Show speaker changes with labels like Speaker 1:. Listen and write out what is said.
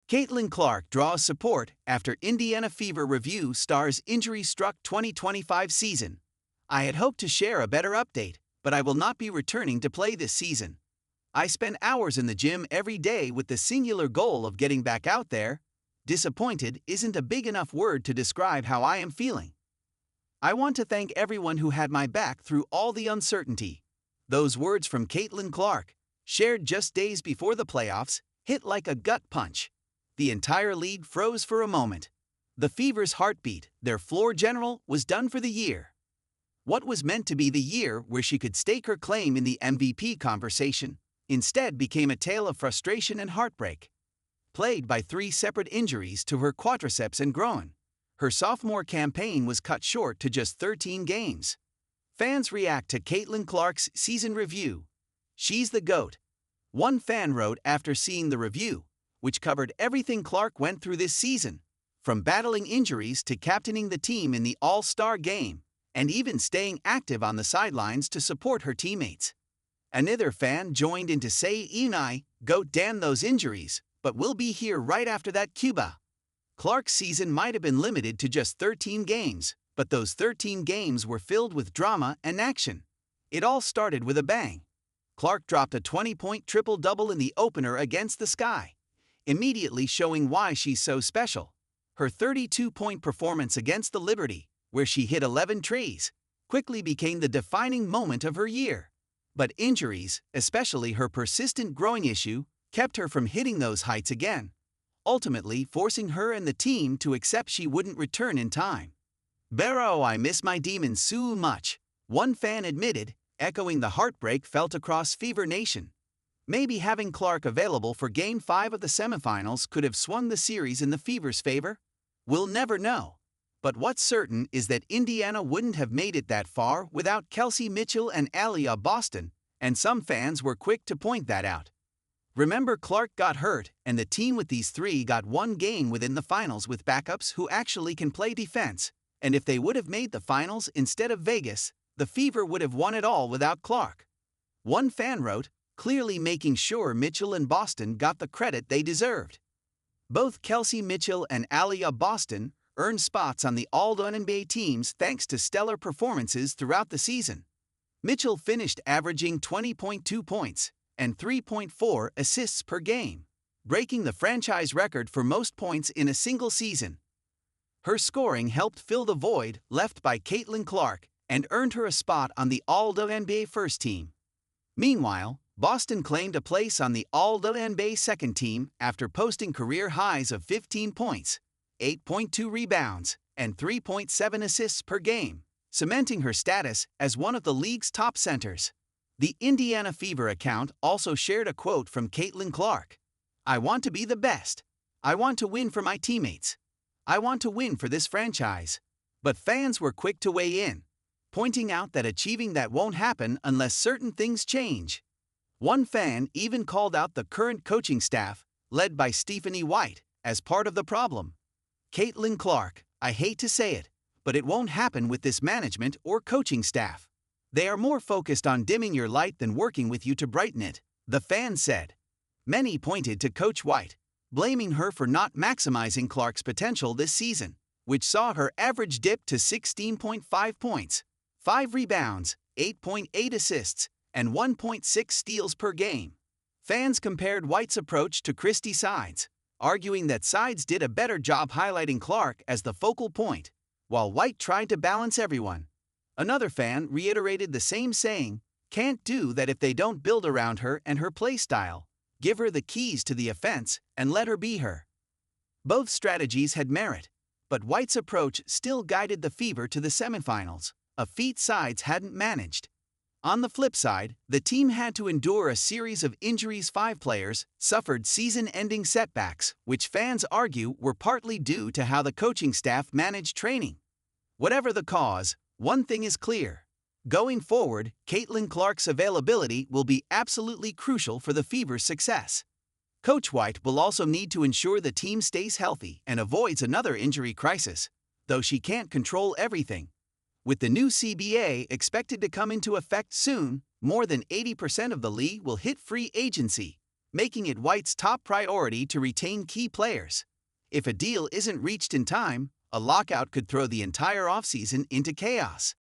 Speaker 1: Caitlin Clark draws support after Indiana Fever review stars injury-struck 2025 season. I had hoped to share a better update, but I will not be returning to play this season. I spend hours in the gym every day with the singular goal of getting back out there. Disappointed isn't a big enough word to describe how I am feeling. I want to thank everyone who had my back through all the uncertainty. Those words from Caitlin Clark, shared just days before the playoffs, hit like a gut punch. The entire league froze for a moment. The Fever's heartbeat, their floor general, was done for the year. What was meant to be the year where she could stake her claim in the MVP conversation, instead became a tale of frustration and heartbreak. Plagued by 3 separate injuries to her quadriceps and groin, her sophomore campaign was cut short to just 13 games. Fans react to Caitlin Clark's season review. She's the GOAT. One fan wrote after seeing the review, which covered everything Clark went through this season, from battling injuries to captaining the team in the All-Star game, and even staying active on the sidelines to support her teammates. Another fan joined in to say, "Unai, GOAT, damn those injuries, but we'll be here right after that Cuba." Clark's season might have been limited to just 13 games, but those 13 games were filled with drama and action. It all started with a bang. Clark dropped a 20-point triple-double in the opener against the Sky, immediately showing why she's so special. Her 32-point performance against the Liberty, where she hit 11 trees, quickly became the defining moment of her year. But injuries, especially her persistent groin issue, kept her from hitting those heights again, ultimately forcing her and the team to accept she wouldn't return in time. "Bro, I miss my demons so much," one fan admitted, echoing the heartbreak felt across Fever Nation. Maybe having Clark available for Game 5 of the semifinals could have swung the series in the Fever's favor. We'll never know. But what's certain is that Indiana wouldn't have made it that far without Kelsey Mitchell and Aliyah Boston, and some fans were quick to point that out. Remember, Clark got hurt, and the team with these 3 got one game within the finals with backups who actually can play defense, and if they would have made the finals instead of Vegas, the Fever would have won it all without Clark. One fan wrote, clearly making sure Mitchell and Boston got the credit they deserved. Both Kelsey Mitchell and Aliyah Boston earned spots on the All-NBA teams thanks to stellar performances throughout the season. Mitchell finished averaging 20.2 points and 3.4 assists per game, breaking the franchise record for most points in a single season. Her scoring helped fill the void left by Caitlin Clark and earned her a spot on the All-NBA first team. Meanwhile, Boston claimed a place on the All-NBA second team after posting career highs of 15 points, 8.2 rebounds, and 3.7 assists per game, cementing her status as one of the league's top centers. The Indiana Fever account also shared a quote from Caitlin Clark. "I want to be the best. I want to win for my teammates. I want to win for this franchise." But fans were quick to weigh in, pointing out that achieving that won't happen unless certain things change. One fan even called out the current coaching staff, led by Stephanie White, as part of the problem. "Caitlin Clark, I hate to say it, but it won't happen with this management or coaching staff. They are more focused on dimming your light than working with you to brighten it," the fan said. Many pointed to Coach White, blaming her for not maximizing Clark's potential this season, which saw her average dip to 16.5 points, 5 rebounds, 8.8 assists, and 1.6 steals per game. Fans compared White's approach to Christy Sides, arguing that Sides did a better job highlighting Clark as the focal point, while White tried to balance everyone. Another fan reiterated the same saying, "Can't do that if they don't build around her and her play style. Give her the keys to the offense and let her be her." Both strategies had merit, but White's approach still guided the Fever to the semifinals, a feat Sides hadn't managed. On the flip side, the team had to endure a series of injuries. 5 players suffered season-ending setbacks, which fans argue were partly due to how the coaching staff managed training. Whatever the cause, one thing is clear. Going forward, Caitlin Clark's availability will be absolutely crucial for the Fever's success. Coach White will also need to ensure the team stays healthy and avoids another injury crisis, though she can't control everything. With the new CBA expected to come into effect soon, more than 80% of the league will hit free agency, making it White's top priority to retain key players. If a deal isn't reached in time, a lockout could throw the entire offseason into chaos.